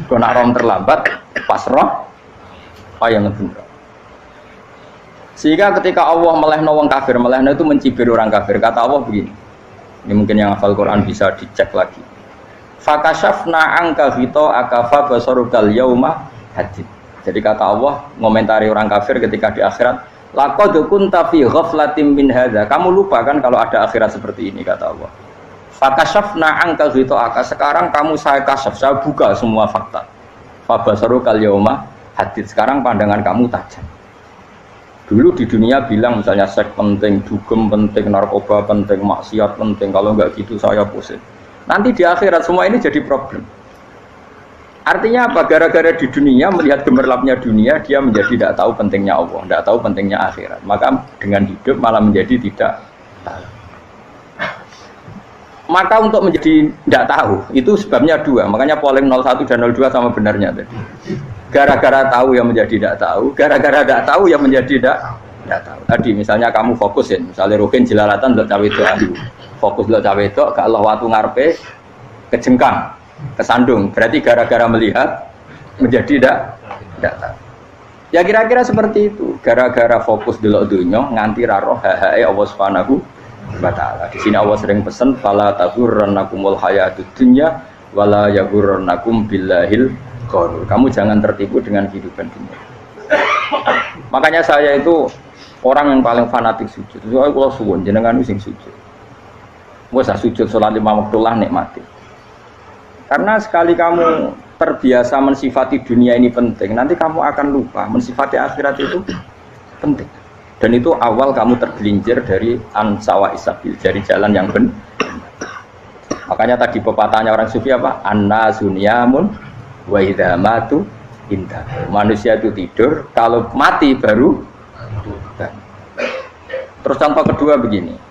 Kalau nak rom terlambat, pas roh, yang bener. Sehingga ketika Allah melehno wong kafir, melehno itu mencibir orang kafir. Kata Allah begini. Ini mungkin yang hafal Quran bisa dicek lagi. Fakashafna angka ghita'aka fa basarukal yauma hadid. Jadi kata Allah ngomentari orang kafir ketika di akhirat, laqad kunta fi ghaflatin min hadza. Kamu lupa kan kalau ada akhirat seperti ini, kata Allah. Fakashafna angka ghita'aka. Sekarang kamu saya kasyaf, saya buka semua fakta. Fa basarukal yauma hadid. Sekarang pandangan kamu tajam. Dulu di dunia bilang misalnya seks penting, dugem penting, narkoba penting, maksiat penting. Kalau enggak gitu saya pusing. Nanti di akhirat semua ini jadi problem. Artinya apa? Gara-gara di dunia melihat gemerlapnya dunia, dia menjadi tidak tahu pentingnya Allah, tidak tahu pentingnya akhirat. Maka dengan hidup malah menjadi tidak tahu. Maka untuk menjadi tidak tahu itu sebabnya dua. Makanya polling 01 dan 02 sama benarnya tadi. Gara-gara tahu yang menjadi tidak tahu, gara-gara tidak tahu yang menjadi tidak tahu. Tadi misalnya kamu fokusin, misalnya Rukin jelalatan untuk cawe itu ayu. Fokus lo cawe itu ke Allah watu ngarepe kejengkang, kesandung. Berarti gara-gara melihat menjadi tidak tahu. Ya kira-kira seperti itu. Gara-gara fokus delok dunya nganti ra roh hae Allah Subhanahu wa taala. Di sini Allah sering pesan fala taghurrannakumul hayatud dunya wala yaghurrannakum billahil ghurur. Kamu jangan tertipu dengan kehidupan dunia. Makanya saya itu orang yang paling fanatik sujud. Soalnya kalau suwun jenengan sing sujud. Wes sujud salat 5 waktu lah nikmati. Karena sekali kamu terbiasa mensifati dunia ini penting, nanti kamu akan lupa mensifati akhirat itu penting. Dan itu awal kamu tergelincir dari ansawa isabil, dari jalan yang benar. Makanya tadi pepatahnya orang sufi apa? An-nasu niyamun wa idza matu indah. Manusia itu tidur, kalau mati baru. Terus contoh kedua begini.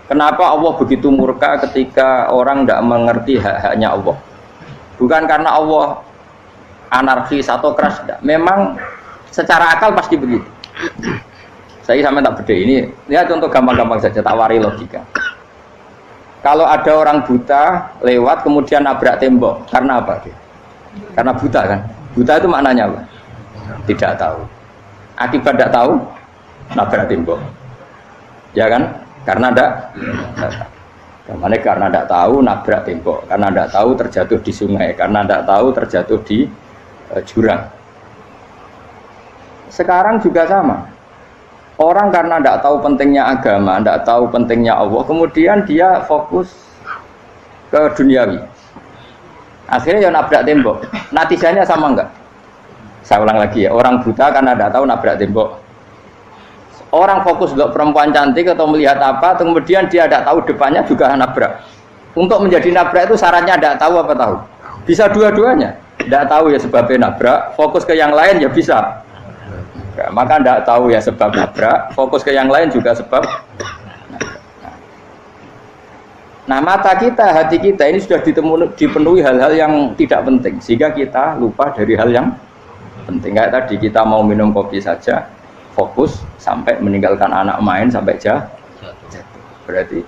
Kenapa Allah begitu murka ketika orang tidak mengerti hak-haknya Allah? Bukan karena Allah anarkis atau keras, tidak. Memang secara akal pasti begitu. Saya sampai tak beda ini. Lihat contoh gampang-gampang saja, tak wari logika. Kalau ada orang buta lewat kemudian nabrak tembok, karena apa dia? Karena buta kan? Buta itu maknanya apa? Tidak tahu. Akibat tidak tahu, nabrak tembok. Ya kan? Karena tidak tahu nabrak tembok, karena tidak tahu terjatuh di sungai, karena tidak tahu terjatuh di jurang. Sekarang juga sama. Orang karena tidak tahu pentingnya agama, tidak tahu pentingnya Allah, kemudian dia fokus ke duniawi. Akhirnya ya nabrak tembok. Natijanya sama enggak? Saya ulang lagi ya, orang buta karena tidak tahu nabrak tembok. Orang fokus untuk perempuan cantik atau melihat apa, kemudian dia tidak tahu depannya juga nabrak. Untuk menjadi nabrak itu syaratnya tidak tahu apa tahu. Bisa dua-duanya. Tidak tahu ya sebabnya nabrak, fokus ke yang lain ya bisa. Maka tidak tahu ya sebab nabrak, fokus ke yang lain juga sebab. Nah mata kita, hati kita ini sudah dipenuhi hal-hal yang tidak penting, sehingga kita lupa dari hal yang penting. Kayak tadi kita mau minum kopi saja, fokus sampai meninggalkan anak main sampai jatuh. Berarti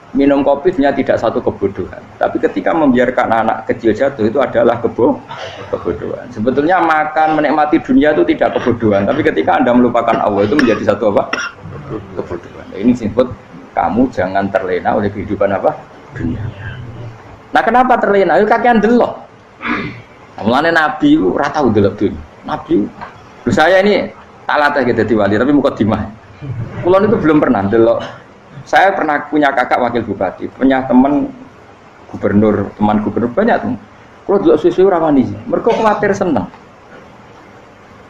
minum kopi sebenarnya tidak satu kebodohan, tapi ketika membiarkan anak kecil jatuh itu adalah kebodohan. Sebetulnya makan menikmati dunia itu tidak kebodohan, tapi ketika Anda melupakan Allah itu menjadi satu apa? Kebodohan. Ini disebut kamu jangan terlena oleh kehidupan apa? Dunia. Nah kenapa terlena? Itu kakean delok. Mulane Nabi ora tau delok dunia. Nabi saya ini talatah gitu di wali, tapi mukadimah. Kulon itu belum pernah delok. Saya pernah punya kakak wakil bupati, punya teman gubernur banyak tuh. Kalau delok susu ramani, mereka khawatir seneng.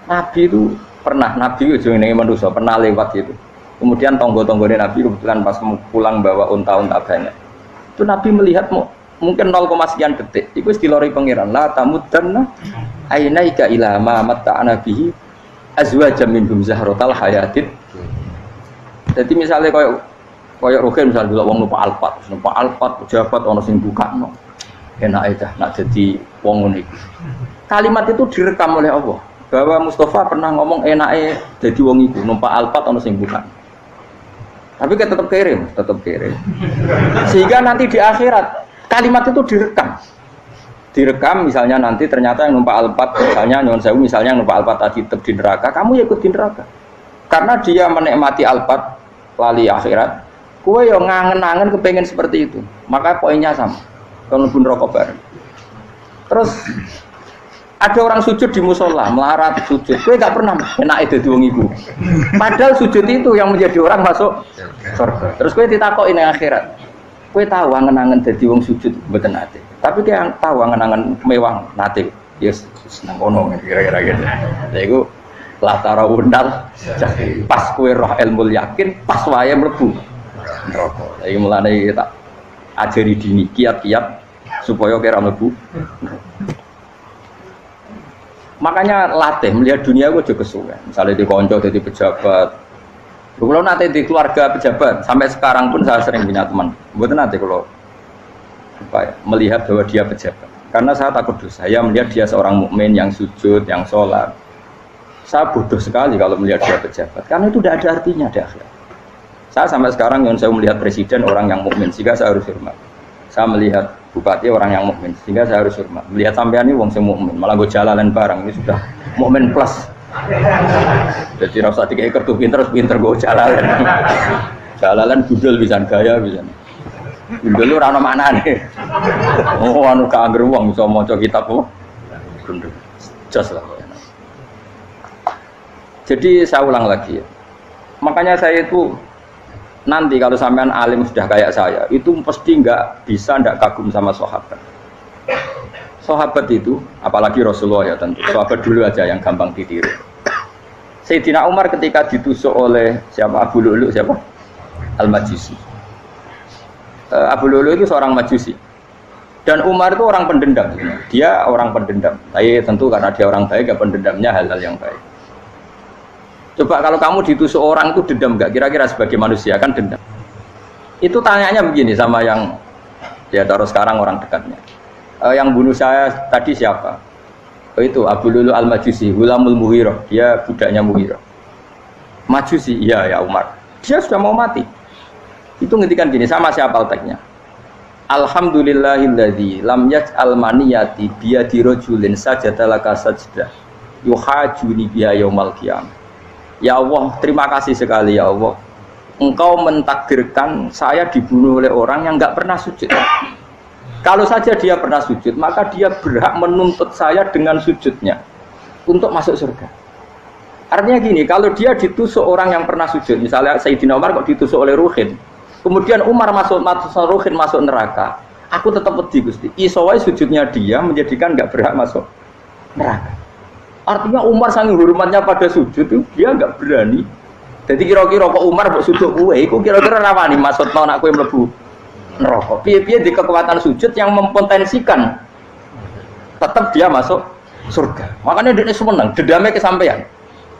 Nabi itu pernah, Nabi itu jenenge manusia pernah lewat gitu. Kemudian tonggo-tonggone Nabi kebetulan pas pulang bawa unta-unta banyak. Itu Nabi melihat mungkin 0, sekian detik. Itu dilori pangeran. La tamuddanna ainaika ila ma matta'ana bihi azwajam minhum zahratal hayatid. Jadi misalnya koyo Rukin misalnya dulu wong numpak Alphard pejabat ono sing bukakno. Enak aja nak jadi wong ngene iki. Kalimat itu direkam oleh Allah bahwa Mustafa pernah ngomong enake jadi wong iku numpak Alphard ono sing bukakno. Tapi kan tetap kirim. Sehingga nanti di akhirat kalimat itu direkam. direkam misalnya nanti ternyata yang numpak Alphard misalnya nyon sewu misalnya yang numpak Alphard tadi tetap di neraka, kamu ya ikut di neraka. Karena dia menikmati Alphard lali akhirat, kue yang ngangen-ngangen kepengen seperti itu. Maka poinnya sama. Kalau pun rokok bareng. Terus ada orang sujud di musola, melarat sujud. Kue gak pernah enak itu wong iku. Padahal sujud itu yang menjadi orang masuk surga. Terus kue ditakoki ning akhirat. Kue tahu angen-angen dadi wong sujud mboten nate. Tapi kue tahu angen-angen mewah nate. Yes, seneng kono kira-kira gitu. Lha iku latara undal pas kue roh ilmu yakin pas wae mlebu neraka. Iki mulane tak ajari dini kiat-kiat supaya kira mlebu. Makanya latih melihat dunia gue juga kesuwen. Misalnya di konco jadi pejabat. Kalau nanti di keluarga pejabat sampai sekarang pun saya sering punya teman. Buat nanti kalau melihat bahwa dia pejabat. Karena saya takut dosa. Saya melihat dia seorang mukmin yang sujud, yang sholat. Saya bodoh sekali kalau melihat dia pejabat, karena itu tidak ada artinya di akhirat. Saya sampai sekarang yang saya melihat presiden orang yang mukmin, sehingga saya harus hormat. Saya melihat bupati orang yang mukmin, sehingga saya harus hormat. Melihat sampean ini wong sing mukmin, malah gue jalanan barang ini sudah mukmin plus. Jadi rasa tiga ekor tuh pinter gue jalanan. Jalanan budal bisa gaya bisa. Budal lu rano mana nih? Oh anu keangger wong bisa maca kitab kok. Budal. Jos lah. Jadi saya ulang lagi ya. Makanya saya itu nanti kalau sampean alim sudah kayak saya, itu pasti nggak bisa nggak kagum sama sahabat. Sahabat itu, apalagi Rasulullah ya tentu. Sahabat dulu aja yang gampang ditiru. Sayyidina Umar ketika ditusuk oleh siapa Abu Lu'lu siapa? Al-Majusi. Abu Lu'lu itu seorang Majusi. Dan Umar itu orang pendendam. Dia orang pendendam. Tapi tentu karena dia orang baik, ya pendendamnya hal-hal yang baik. Coba kalau kamu ditusuk orang itu dendam nggak? Kira-kira sebagai manusia kan dendam. Itu tanyanya begini sama yang ya taruh sekarang orang dekatnya. Yang bunuh saya tadi siapa? Oh, itu Abu Lu'lu Al-Majusi, Hulamul Mughirah. Dia budaknya Mughirah. Majusi, iya ya Umar. Dia sudah mau mati. Itu ngetikan gini, sama siapa alteknya? Alhamdulillahilladzi lam yaj'al maniyati biyadi rajulin sajadalaka sajdah yuhajuni biha yaumal qiyamah. Ya Allah, terima kasih sekali ya Allah. Engkau mentakdirkan saya dibunuh oleh orang yang nggak pernah sujud. Kalau saja dia pernah sujud, maka dia berhak menuntut saya dengan sujudnya untuk masuk surga. Artinya gini, kalau dia ditusuk orang yang pernah sujud, misalnya Sayyidina Umar kok ditusuk oleh Ruhin, kemudian Umar masuk Ruhin masuk neraka, aku tetap pedih Gusti. Isowai sujudnya dia menjadikan nggak berhak masuk neraka. Artinya Umar saking hormatnya pada sujud itu dia nggak berani. Jadi kira-kira kok Umar kok sujud kue, itu kira-kira apa nih maksud nak kue mlebu neraka. Piye-piye di kekuatan sujud yang mempotensikan tetap dia masuk surga. Makanya dia seneng, dedame kesampaian.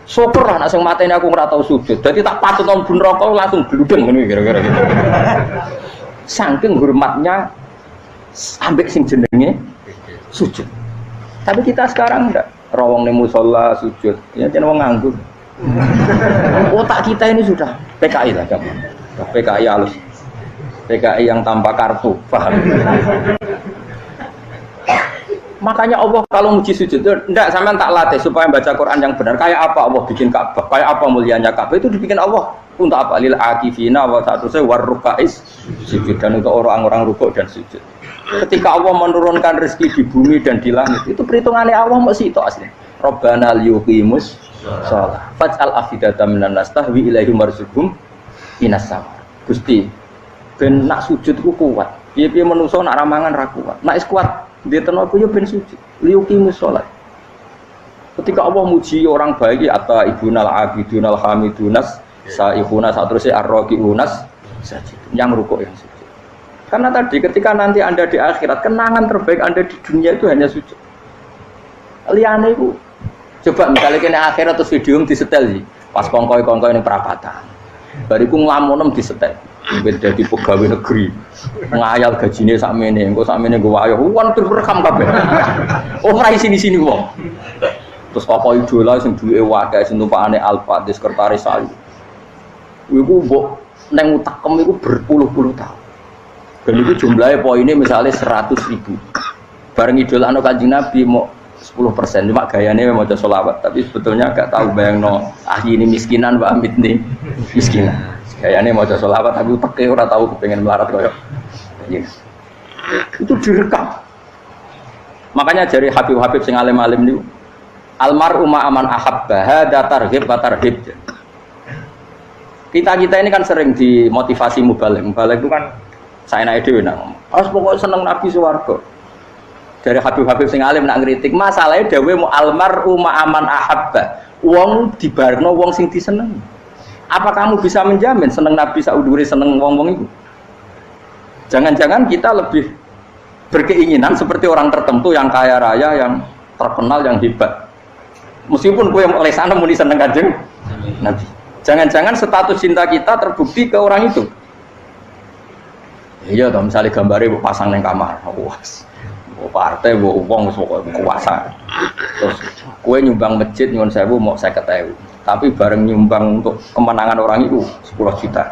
Syukur lah nak sing mateni aku ora tau sujud. Jadi tak patut nang neraka langsung gludeng ngene kira-kira gitu. Saking hormatnya ambek sing jenenge sujud. Tapi kita sekarang enggak. Rawong ning musala sujud, ya jeneng wong nganggur. Otak kita ini sudah PKI lah kamu. PKI halus. PKI yang tanpa kartu, paham? Makanya Allah kalau muji sujud itu enggak sampean tak latih supaya baca Quran yang benar. Kayak apa Allah bikin Ka'bah? Kayak apa mulianya Ka'bah itu dibikin Allah untuk apa? Lil akifina wa ta'tusai warrukais sujud, dan untuk orang-orang rukuk dan sujud. Ketika Allah menurunkan rezeki di bumi dan di langit, itu perhitungannya Allah masih itu asli. Rabbana liyuqimus shalah faj'al afidatan minan nas tahwi ilaihim warzuqhum minas sama. Gusti, ben nak sujud ku kuat. Piye-piye manusa nak ramangan ra kuat. Nak is kuat, dia tenan aku yo ben sujud. Liyuqimus shalah. Ketika Allah muji orang baik atau ibunal abidunal hamidunas saihuna satrusé arraqiunas sajid. Yang rukuk yang sujud. Karena tadi ketika nanti Anda di akhirat, kenangan terbaik Anda di dunia itu hanya sujud. Liane itu, coba misalnya kena akhirat terus video disetel sih, pas kongkoi-kongkoi ini perapatan. Bariku ngelamunem disetel, beda di pegawai negeri, ngayal gajinya sakmene, engko sakmene gue ayo, wan terrekam kabeh. Oh rai sini wong. Terus apa idola sing duwe wae sing tumpakane Alphard di sekretaris saya. Iku mbok neng utakem iku berpuluh-puluh tahun. Dan itu jumlahnya poinnya misalnya 100.000. Bareng idola anu Kanjeng Nabi mau 10%, cuma gayanya mau sholawat, tapi sebetulnya gak tahu bayangno ini miskinan, Mbak Amit nih miskinan. Gayanya mau sholawat, tapi pakai orang tahu pengen melarat koyok. Itu direkam. Makanya dari Habib-Habib sing alim-alim niku almar'u ma'aman ahabba hada targhib wa tarhib. Kita ini kan sering dimotivasi mubaligh. Mubaligh itu kan saya naik dhewe nang. Pokoknya seneng Nabi swarga. Dari Habib-Habib sing alim nak ngritik, masalahnya dawuh mu almar'u ma'aman ahabba. Wong dibarno wong sing disenengi. Apa kamu bisa menjamin seneng Nabi saudure seneng wong-wong itu? Jangan-jangan kita lebih berkeinginan seperti orang tertentu yang kaya raya, yang terkenal, yang hebat. Meskipun gue oleh sana muni seneng Kanjeng Nabi. Jangan-jangan status cinta kita terbukti ke orang itu. Iya, toh misalnya gambarnya pasang neng kamar, puas. Partai, uang, kuasa. Terus gue nyumbang masjid nyuwun sewu mau 50.000. Tapi bareng nyumbang untuk kemenangan orang itu 10 juta.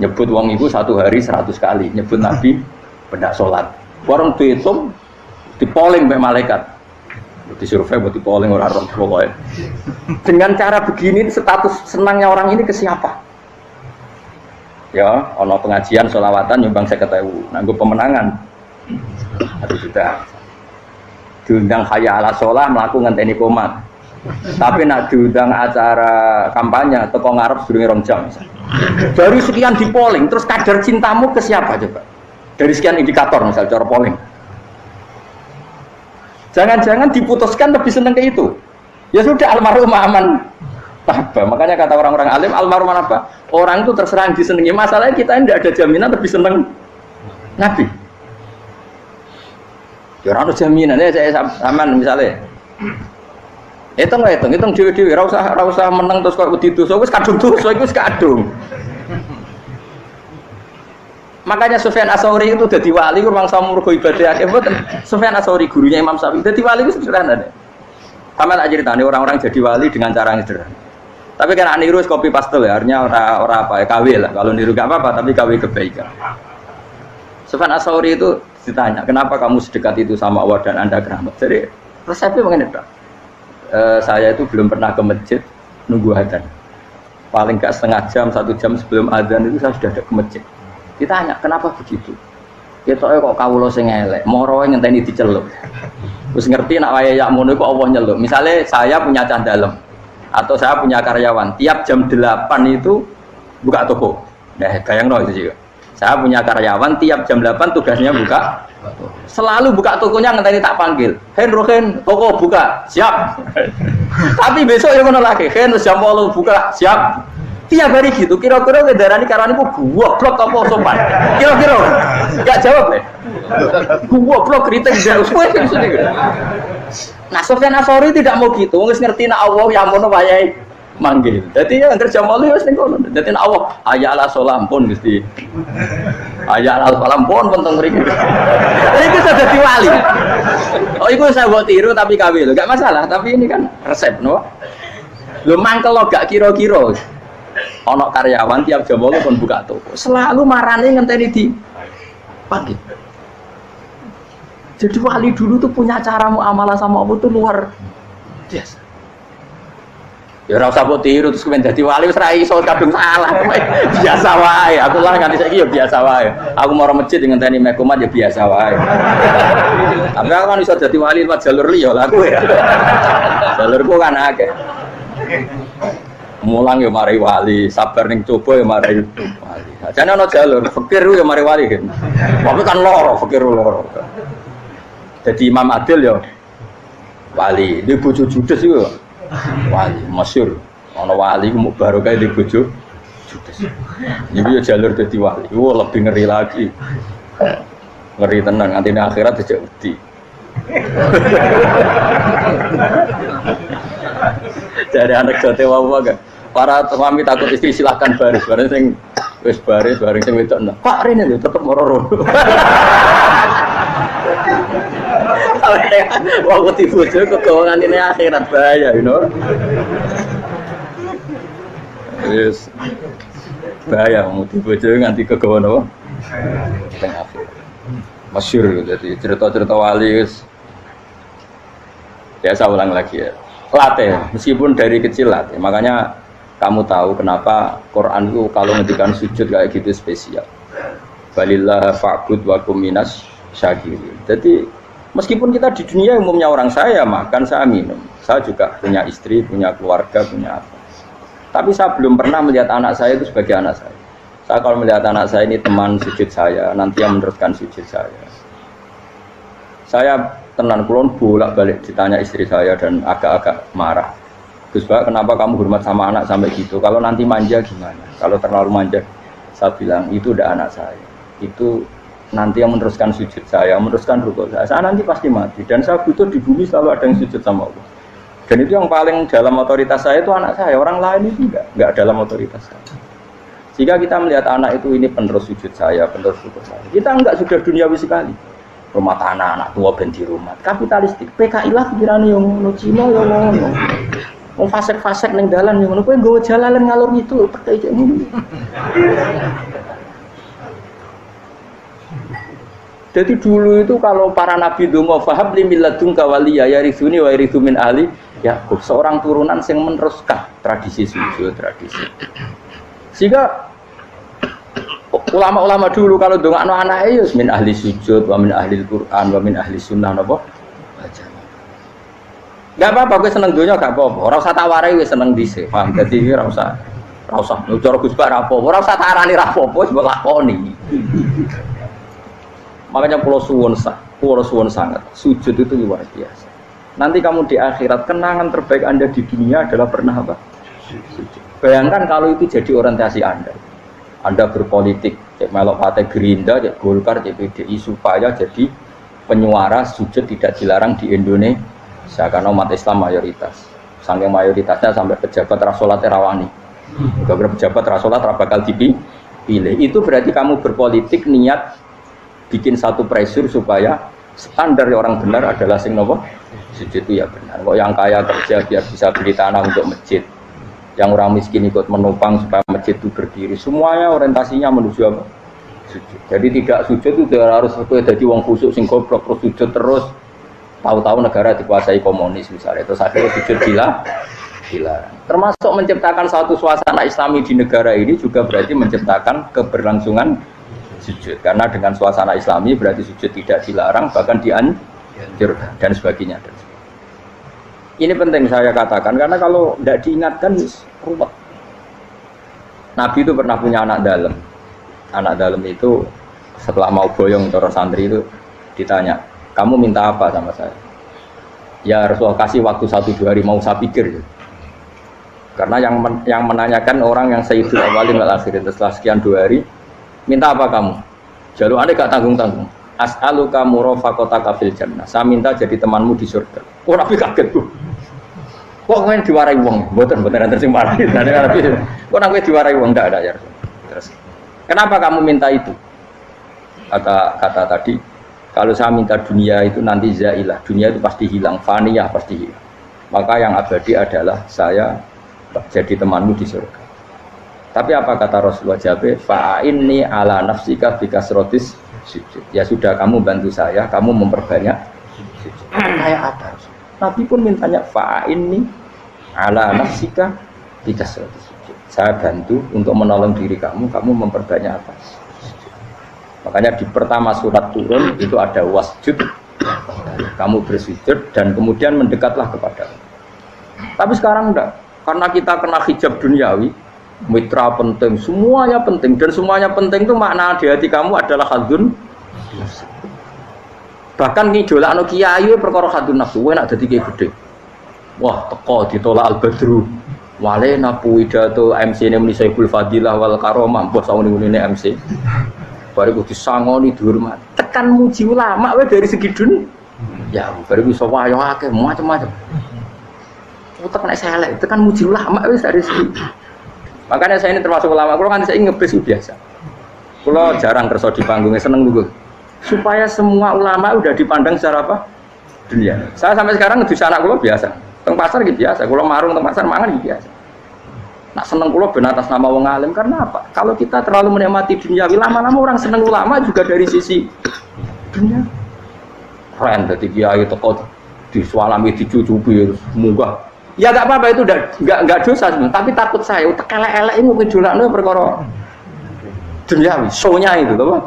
Nyebut uang itu satu hari 100 kali. Nyebut Nabi benda sholat. Warung dihitung, dipoling oleh malaikat. Disurvei buat dipoling orang-orang pokoknya. Dengan cara begini status senangnya orang ini ke siapa? Ya, ono pengajian sholawatan nyumbang 50.000. Nanggo pemenangan. Tapi sudah diundang hayya ala sholah melakukan ngenteni komat. Tapi nak diundang acara kampanye teko ngarep sedurunge 2 jam. Dari sekian di polling, terus kadar cintamu ke siapa coba? Dari sekian indikator misal cara polling. Jangan-jangan diputuskan lebih seneng ke itu. Ya sudah almarhum aman. Apa? Makanya kata orang-orang alim almarhum apa? Orang itu terserah disenangi. Masalahnya kita tidak ada jaminan lebih seneng Nabi. Ya ora ono jaminan ya saya sampean misalnya. Hitung dhewe-dhewe ora usah meneng terus kok wedi dosa wis kadung dosa iku wis kadung. Makanya Sufyan Ats-Tsauri itu dadi wali mangsa murgo ibadah akeh mboten. Sufyan Ats-Tsauri gurunya Imam Syafi'i dadi wali itu sederhana. Sama tak ceritane orang-orang jadi wali dengan cara yang sederhana. Tapi kan niru copy paste ya, artinya ora apa ya KW lah. Kalau niru gak apa-apa tapi KW kebaikan. Sufyan Ats-Tsauri itu ditanya, kenapa kamu sedekat itu sama Allah dan Anda keramat? Jadi resepnya mengenai Pak. Saya itu belum pernah ke masjid nunggu adzan. Paling gak setengah jam, 1 jam sebelum adzan itu saya sudah ada ke masjid. Ditanya, kenapa begitu? Kita kok kawula sing elek, moroe ngenteni diceluk. Wis ngerti nek wayahe yak ngono iku Allah nyeluk. Misale saya punya cah dalem atau saya punya karyawan, tiap jam 8 itu buka toko. Nah, bayangno itu juga. Saya punya karyawan tiap jam 8 tugasnya buka. Selalu buka tokonya ngenteni tak panggil. Hen, toko buka, siap. Tapi besok ya ngono lagi, jam 8 buka, siap. Tiap hari gitu, kira-kira kendaraan karyawan itu goblok apa sopan? Kira-kira enggak jawab ya? Goblok kritik jauh. Nah, Sufyan Ats-Tsauri tidak mau gitu, wis ngerti nek Allah ya mono wayahe manggil. Dadi ya kerja mulu wis ning kono. Dadi nek Allah hayya ala sholah pun Gusti. Hayya ala sholah pun penting mriki. Iku sudah dadi wali. Oh, iku saya buat tiru tapi kawe lho, enggak masalah, tapi ini kan resep no. Lho mangkel lo gak kira-kira. Ono karyawan tiap jam 8 pun buka toko. Selalu marane ngenteni di panggil. Jadi wali dulu tuh punya cara muamalah sama Allah tuh luar biasa. Ya ora usah tiru terus kemen dadi wali wis ra iso kadung salah. Biasa wae. Aku lah nganti saiki ya biasa wae. Aku mau masjid ngenteni mekumat ya biasa wae. Tapi aku kan iso dadi wali lewat jalur liya lah aku ya. Jalurku kan akeh. Mulang ya mari wali, sabar ning coba ya mari wali. Jane ana jalur fikir ya mari wali kan. Tapi kan loro, fikir loro. Jadi Imam Adil ya wali, di bojo judes iku wali masyhur. Ana wali ku barokah di bojo judes. Iku ya jalur dadi wali. Lebih ngeri lagi. Ngeri tenan nganti akhirat dijak wedi. Dari anak jote wae gak. Para suami takut istri silahkan baris, bareng sing wis baris, bareng sing wedok. Pak rene lho tetep moro-moro. Waktu dibojo kegawangan ini akhirat bahaya, you know. Yes. Bahaya mau dibojo nganti kegawan apa? Teng akhirat. Masyhur jadi cerita-cerita wali. Ya saya ulang lagi ya. Latih, meskipun dari kecil latih. Makanya kamu tahu kenapa Quran itu kalau ngendikan sujud kayak gitu spesial. Balillah fa'bud wa kum minas syakirin. Jadi meskipun kita di dunia umumnya orang saya makan, saya minum. Saya juga punya istri, punya keluarga, punya apa. Tapi saya belum pernah melihat anak saya itu sebagai anak saya. Saya kalau melihat anak saya ini teman sujud saya, nanti yang meneruskan sujud saya. Saya tenan kulon bolak-balik ditanya istri saya dan agak-agak marah. Gus Pak, kenapa kamu hormat sama anak sampai gitu? Kalau nanti manja gimana? Kalau terlalu manja, saya bilang itu udah anak saya. Itu nanti yang meneruskan sujud saya, meneruskan rukuk saya nanti pasti mati. Dan saya butuh di bumi selalu ada yang sujud sama Allah. Dan itu yang paling dalam otoritas saya itu anak saya. Orang lain itu enggak dalam otoritas saya. Jika kita melihat anak itu ini penerus sujud saya, penerus rukuk saya, kita enggak sudah duniawi sekali. Rumah tanah anak tua ben di rumah. Kapitalistik. PKI lah pikirannya yang ngono, Cina yang ngono. Mau fasek-fasek neng dalan yang ngono, kowe nggawa jalalan ngalor itu pakai cek ngono. Jadi dulu itu kalau para nabi donga fahab li milladun kawaliya yarithuni wa yarithu min ahli Yakub, seorang turunan yang meneruskan tradisi sujud, tradisi. Sehingga ulama-ulama dulu kalau dongakno anake ya min ahli sujud wa min ahli Quran wa min ahli sunnah napa baca. Enggak apa-apa kowe seneng donya gak apa-apa. Ora usah tak warai wis seneng dhisik. Paham? Dadi ora usah cara Gus Pak ra apa. Ora usah tak arani ra apa-apa wis mbok lakoni. Makanya pulau suwun sangat sujud itu luar biasa. Nanti kamu di akhirat kenangan terbaik Anda di dunia adalah pernah apa? Sujud. Bayangkan kalau itu jadi orientasi Anda. Anda berpolitik, cek melok partai Gerindra, cek Golkar, cek PDI supaya jadi penyuara sujud tidak dilarang di Indonesia karena umat Islam mayoritas. Saking mayoritasnya sampai pejabat rasolat terawani. Beberapa pejabat rasolat bakal dipilih. Itu berarti kamu berpolitik niat bikin satu pressure supaya standar orang benar adalah sing nopo sujud itu ya benar. Kok yang kaya kerja biar bisa beli tanah untuk masjid. Yang orang miskin ikut menopang supaya masjid itu berdiri. Semuanya orientasinya menuju apa? Sujud. Jadi tidak sujud itu harus jadi wong khusuk sing goblok terus sujud terus. Tahu-tahu negara dikuasai komunis misalnya. Terus akhirnya sujud gila. Termasuk menciptakan satu suasana Islami di negara ini juga berarti menciptakan keberlangsungan sujud. Karena dengan suasana Islami berarti sujud tidak dilarang bahkan dianjurkan dan sebagainya. Ini penting saya katakan karena kalau tidak diingatkan ruwet. Nabi itu pernah punya anak dalam. Anak dalam itu setelah mau boyong cara santri itu ditanya, kamu minta apa sama saya? Ya Rasulullah kasih waktu 1-2 hari mau saya pikir. Karena yang menanyakan orang yang sayyidul awalin wal akhirin setelah sekian 2 hari, minta apa kamu? Jalur anda gak tanggung-tanggung. As'aluka murafaqataka fil jannah. Saya minta jadi temanmu di surga. Oh Nabi kaget tuh. Kok kalian diwarai wong? Mboten terus sing marahi. Kok Nabi diwarai wong ndak ada ya. Terus kenapa kamu minta itu? Kata tadi, kalau saya minta dunia itu nanti zailah. Dunia itu pasti hilang, faniyah pasti hilang. Maka yang abadi adalah saya jadi temanmu di surga. Tapi apa kata Rasulullah Jabe? Fa'inni ala nafsika bikasrotis sujud. Ya sudah kamu bantu saya, kamu memperbanyak sujud. Kayak apa? Nabi pun mintanya fa'inni ala nafsika bikasrotis sujud. Saya bantu untuk menolong diri kamu, kamu memperbanyak apa? Sujud. Makanya di pertama surat turun itu ada wasjud. Kamu bersujud dan kemudian mendekatlah kepada Allah. Tapi sekarang enggak. Karena kita kena hijab duniawi, mitra penting, semuanya penting dan semuanya penting itu makna di hati kamu adalah hadun. Bahkan ngidolakno kiai perkara hadun nafsu, enak dadi kiai gede. Wah, teko ditolak al-badru. Wale napu pidato MC-ne muni Saiful Fadilah wal Karomah, bos sauni-unine MC. Bariku disangoni dihormat. Tekan muji ulama wae dari segi dunia. Ya, bariku iso wayo akeh macam-macam. Utek nek selek, tekan muji ulama wis dari segi. Makanya saya ini termasuk ulama, kalau kan saya ngebes biasa. Kalau jarang kerja di panggungnya seneng dulu. Supaya semua ulama udah dipandang secara apa? Dunia. Saya sampai sekarang di sana kalau biasa. Teng pasar gitu biasa. Kalau marung teng pasar mangan gitu biasa. Nak seneng kalau benar atas nama wong alim karena apa? Kalau kita terlalu menikmati dunia, lama-lama orang seneng ulama juga dari sisi Dunia keren, jadi kiai teko disualami dicucupi munggah. Ya enggak apa-apa itu enggak dosa sebenarnya, tapi takut saya utek elek-elek ini mungkin dolakno perkara duniawi, show-nya itu to, Pak.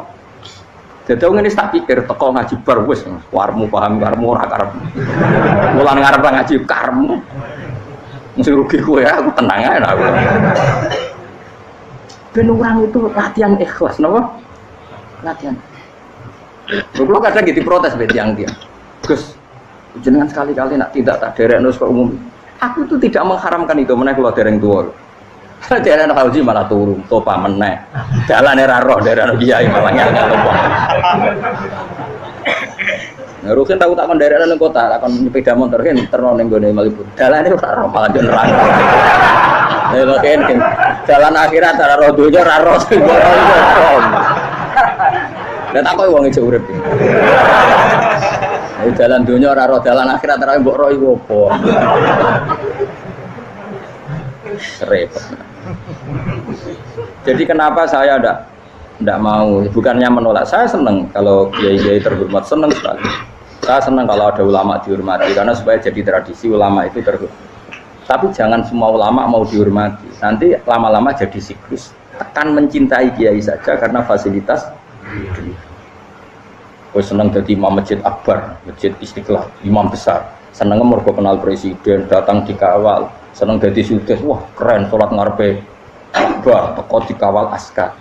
Dadi wong ngene tak pikir teko ngaji bar wis warmu paham karmu ora karep. Mulan ngarep ngaji karmu. Mesti rugi kowe ya, aku tenang ae aku. Ben orang itu latihan ikhlas, napa? Latihan. Kalau kadang gitu protes tiang-tiang. Gus, jenengan sekali-kali nak tidak tak derekno kok umum. Aku itu tidak mengharamkan itu, meneh kula dereng tuwa. Dereng haji malah turun, topa meneh. Dalane ra roh dereng kiai malah ngel-ngel topa. Nah, Rukin tahu tak mendarat nang kota, akan sepeda motor kan terno ning gone Malibu. Dalane ora roh malah yo neraka. Lha kan jalan akhirat ora roh donya ora roh. Lah tak koyo wong ijo urip. Jalan dunia ora roh, jalan akhirat ora mbok roh iku apa. Repot. Jadi kenapa saya enggak mau, bukannya menolak, saya senang kalau kiai-kiai terhormat, senang sekali. Saya senang kalau ada ulama dihormati karena supaya jadi tradisi ulama itu terhormat. Tapi jangan semua ulama mau dihormati. Nanti lama-lama jadi siklus. Tekan mencintai kiai saja karena fasilitas. Gue seneng jadi imam masjid akbar, masjid Istiqlal, imam besar. Seneng mergo kenal presiden, datang dikawal. Seneng jadi sudes, wah keren, sholat ngarepe akbar, teko dikawal askar.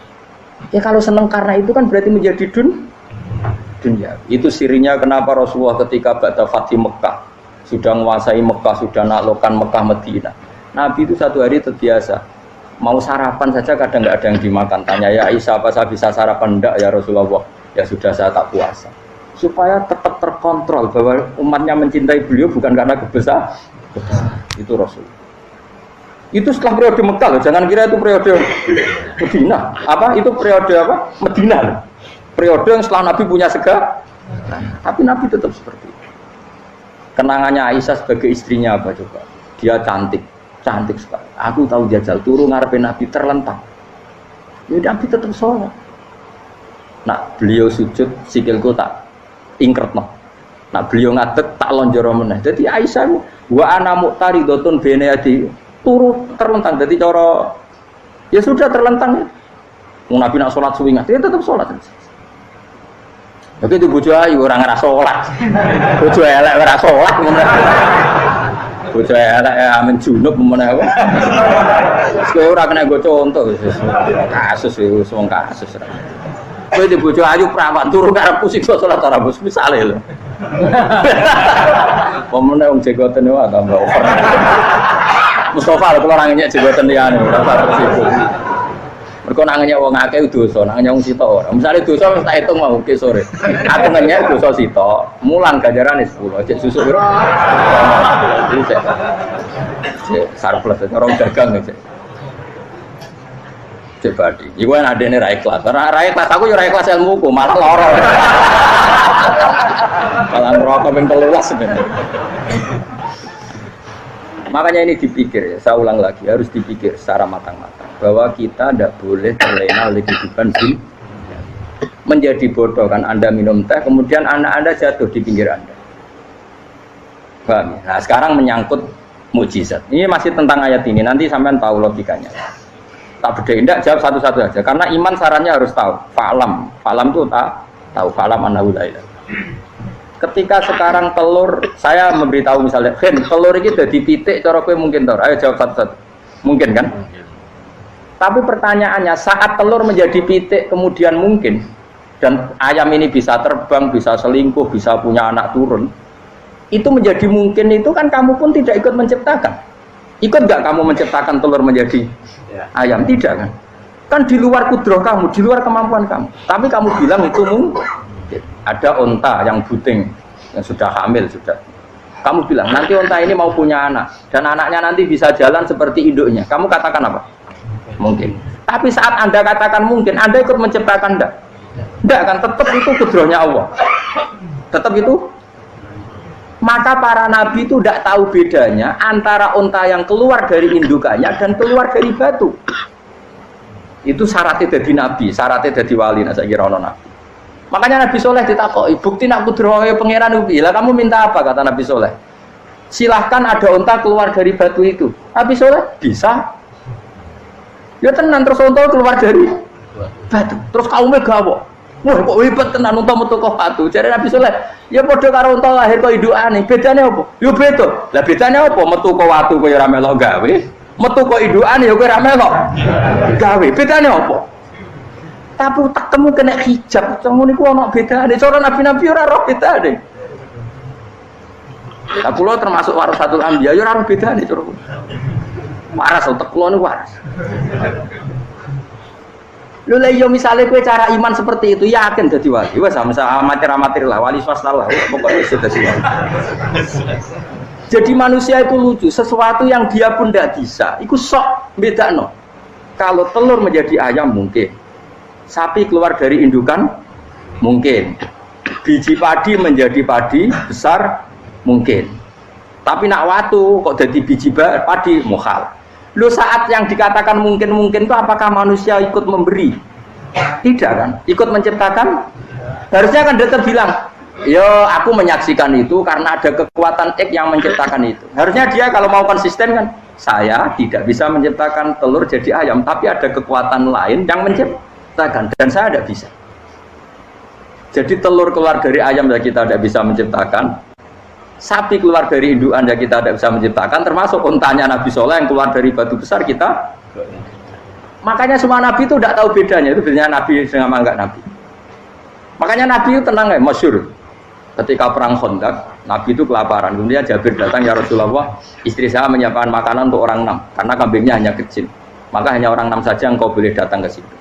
Ya kalau seneng karena itu kan berarti menjadi dunia. Itu sirinya kenapa Rasulullah ketika ba'da Fathi Mekah sudah menguasai Mekah, sudah naklukkan Mekah Madinah. Nabi itu satu hari terbiasa mau sarapan saja kadang nggak ada yang dimakan. Tanya ya Aisyah, apa saya bisa sarapan? Enggak ya Rasulullah. Ya sudah saya tak puasa. Supaya tetap terkontrol bahwa umatnya mencintai beliau bukan karena kebesaran. Itu Rasul. Itu setelah periode Mekah loh. Jangan kira itu periode Medina. Apa? Itu periode apa? Medina loh. Periode yang setelah Nabi punya segala. Tapi Nabi tetap seperti itu. Kenangannya Aisyah sebagai istrinya apa coba? Dia cantik sekali. Aku tahu jajal turun ngarepin Nabi terlentang. Ya Nabi tetap sholat. Nak beliau sujud sikilku tak ingkretno. Nak beliau ngadeg tak lonjoro meneh. Jadi Aisyah wa ana muqtaridotun bene adi turu terlentang. Jadi cara ya sudah terlentang. Wong Nabi nak salat suwi dia tetap salat. Begitu bojo ayu ora ngrasa salat. Bojo elek ora salat ngono. Bojo elek amen junub meneh apa. Kowe ora kena nggo contoh kasus wis wong kasus. Kowe di bojo ayu prawan turu karepku siksa salat ora bos misale lho. Pemene wong jegoten wae tambah over. Mustofa lho kula ora ngenyek jegoten liyane ora sibuk. Mergo nang ngenyek wong akeh dosa, nang ngenyek wong sitok ora. Misale dosa wis tak hitung mau ke sore. Aku ngenyek dosa sitok, mulang ganjarane 10, cek susuk piro? Cek surplus orang dagang cek. Badi. Iku kan adene ra ikhlas. Ora ikhlas aku yo ora ikhlas ilmuku, malah lara. Malah ngerokok ping 13 sebenarnya. Makanya ini dipikir ya, saya ulang lagi harus dipikir secara matang-matang bahwa kita tidak boleh terlena oleh kehidupan dunia. Menjadi bodoh kan Anda minum teh, kemudian anak Anda jatuh di pinggir Anda. Paham? Nah, sekarang menyangkut mukjizat. Ini masih tentang ayat ini, nanti sampean tahu logikanya. Tak bedain, tidak jawab satu-satu aja karena iman sarannya harus tahu fa'lam itu tak tahu fa'lam annahu la ilaha. Ketika sekarang telur saya memberitahu misalnya telur ini udah dipitik cara kowe mungkin tor, ayo jawab satu-satu mungkin kan tapi pertanyaannya saat telur menjadi pitik kemudian mungkin dan ayam ini bisa terbang, bisa selingkuh, bisa punya anak turun itu menjadi mungkin itu kan kamu pun tidak ikut menciptakan. Ikut nggak kamu menciptakan telur menjadi ayam? Tidak kan? Kan di luar kudrah kamu, di luar kemampuan kamu. Tapi kamu bilang itu mungkin. Ada onta yang buting, yang sudah hamil sudah. Kamu bilang nanti onta ini mau punya anak dan anaknya nanti bisa jalan seperti induknya. Kamu katakan apa? Mungkin. Tapi saat Anda katakan mungkin, Anda ikut menciptakan enggak? Enggak kan? Tetap itu kudrahnya Allah. Tetap itu. Maka para nabi itu tidak tahu bedanya antara unta yang keluar dari indukannya dan keluar dari batu. Itu syaratnya jadi nabi, syaratnya jadi wali. Nah, saya kira nabi. Makanya Nabi Soleh ditakoki, bukti nak kudrohe pangeran ubi. Lah kamu minta apa kata Nabi Soleh? Silahkan ada unta keluar dari batu itu. Nabi Soleh bisa. Ya tenan terus unta keluar dari batu. Terus kaumnya gawok. Wah kok hebat tenan unta metu kok batu. Jare Nabi Soleh, ya padha karo unta lahir kok indukane. Bedane apa? Ya beda. Lah bedane apa? Metu kok watu kok ya ora melok gawe. Metu kok indukane ya kowe ora melok gawe. Bedane apa? Tapi utakmu kena hijab. Ngono niku ana bedane. Cara nabi-nabi ora roh bedane. Lah kula termasuk warasatul anbiya ya ora roh bedane cara. Waras utek kula niku waras. Lho lah yo misale kowe cara iman seperti itu yakin dadi wali. Wes sama amatir-amatir lah wali swasta lah pokoknya wis dadi wali. Jadi manusia itu lucu, sesuatu yang dia pun tidak bisa. Iku sok bedakno. Kalau telur menjadi ayam mungkin. Sapi keluar dari indukan mungkin. Biji padi menjadi padi besar mungkin. Tapi nak watu kok jadi biji padi mukhal. Lu saat yang dikatakan mungkin-mungkin itu apakah manusia ikut memberi? Tidak kan? Ikut menciptakan? Harusnya kan dia terbilang, yo aku menyaksikan itu karena ada kekuatan X yang menciptakan itu. Harusnya dia kalau mau konsisten kan, saya tidak bisa menciptakan telur jadi ayam, tapi ada kekuatan lain yang menciptakan dan saya tidak bisa. Jadi telur keluar dari ayam ya kita tidak bisa menciptakan. Sapi keluar dari indukan ya kita tidak bisa menciptakan, termasuk untanya Nabi Soleh yang keluar dari batu besar kita. Makanya semua Nabi itu tidak tahu bedanya, itu bedanya Nabi dengan enggak Nabi. Makanya Nabi itu tenang ya, masyhur. Ketika perang Khandaq, Nabi itu kelaparan. Kemudian Jabir datang, ya Rasulullah, istri saya menyiapkan makanan untuk orang 6 karena kambingnya hanya kecil. Maka hanya orang 6 saja yang kau boleh datang ke situ.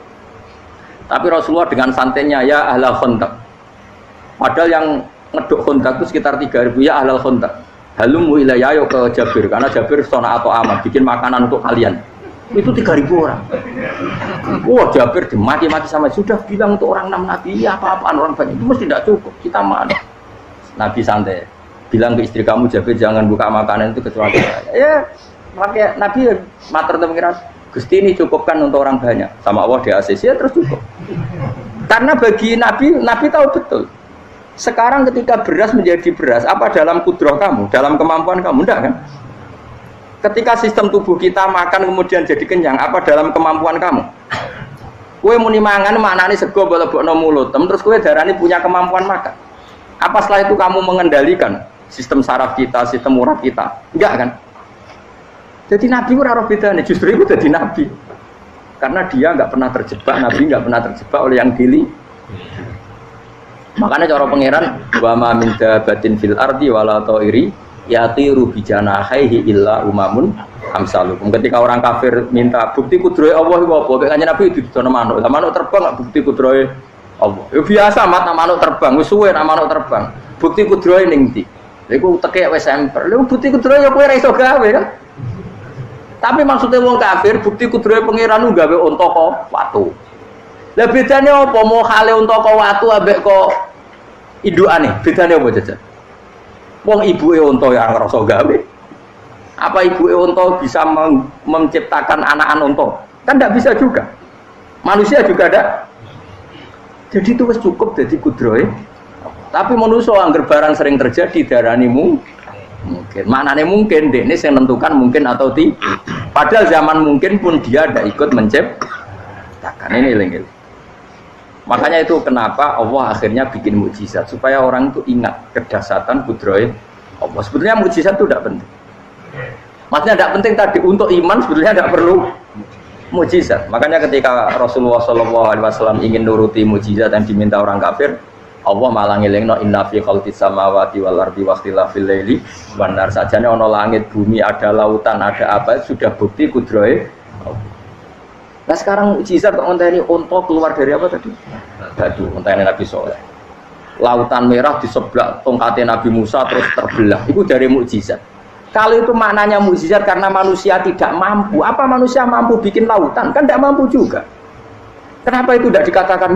Tapi Rasulullah dengan santainya, ya ahlal Khandaq. Padahal yang ngeduk Khandaq itu sekitar 3.000, ya ahlal Khandaq. Halumu ilayya yo ke Jabir karena Jabir sona atau aman bikin makanan untuk kalian. Itu 3.000 orang. Wah, Jabir dimaki-maki sama sudah bilang untuk orang 6 Nabi, ya apa-apaan orang banyak itu mesti tidak cukup. Kita mana? Nabi santai. Bilang ke istri kamu Jabir jangan buka makanan itu kecuali saya. Ya, makanya Nabi matur pengiran. Gusti ini cukupkan untuk orang banyak. Sama Allah di ACC ya terus cukup. Karena bagi Nabi tahu betul. Sekarang ketika beras menjadi beras, apa dalam kudrah kamu, dalam kemampuan kamu, enggak kan? Ketika sistem tubuh kita makan kemudian jadi kenyang, apa dalam kemampuan kamu? Kue muni mangan maknane sego bolebokno mulut, terus kue darani punya kemampuan makan. Apa setelah itu kamu mengendalikan sistem saraf kita, sistem urat kita? Enggak kan? Jadi Nabi ora roh bedane, justru itu jadi Nabi. Karena dia enggak pernah terjebak, Nabi enggak pernah terjebak oleh yang dili. Makanya cara pangeran wa ma min dabatin fil ardi wala ta'iri yatiru bi janahihi illa umamun amsalukum. Ketika orang kafir minta bukti kudrohe Allah iku apa? Kok kanjeng Nabi didono manuk. Lah manuk terbang gak bukti kudrohe Allah. Ya biasa manuk terbang, wis suwe manuk terbang. Bukti kudrohe ning ndi? Lha iku teke wis semper. Lha bukti kudrohe ya kowe ora iso gawe kan? Tapi maksudnya wong kafir bukti kudrohe pangeran ku gawe unta kok watu. Lah bedane apa mau khale unta kok watu ambek kok indukane? Bedane apa jajan? Wong ibuke unta ya ngrasa gawe. Apa ibuke unta bisa menciptakan anak-anak unta? Kan tidak bisa juga. Manusia juga ada. Jadi itu wis cukup dadi kudrohe. Tapi manusia angger barang sering terjadi darani mungkin. Maknane mungkin dekne sing nentukan mungkin atau tidak. Padahal zaman mungkin pun dia tidak ikut menciptakan. Ini eling-eling. Makanya itu kenapa Allah akhirnya bikin mukjizat supaya orang itu ingat kedahsyatan kudrohe Allah. Sebetulnya mukjizat itu tidak penting. Maksudnya tidak penting tadi untuk iman sebetulnya tidak perlu mukjizat. Makanya ketika Rasulullah SAW ingin nuruti mukjizat yang diminta orang kafir, Allah malah ngelingno inna fi khalqis samawati wal ardi wa ikhtilafil laili wan nar. Sajane ana langit, bumi, ada lautan, ada apa sudah bukti kudrohe Allah. Nah sekarang mukjizat kok ngenteni unta keluar dari apa tadi? Batu, ngenteni Nabi Soleh. Lautan merah di sebelah tongkatnya Nabi Musa terus terbelah. Itu dari mukjizat. Kalau itu maknanya mukjizat karena manusia tidak mampu. Apa manusia mampu bikin lautan? Kan tidak mampu juga. Kenapa itu tidak dikatakan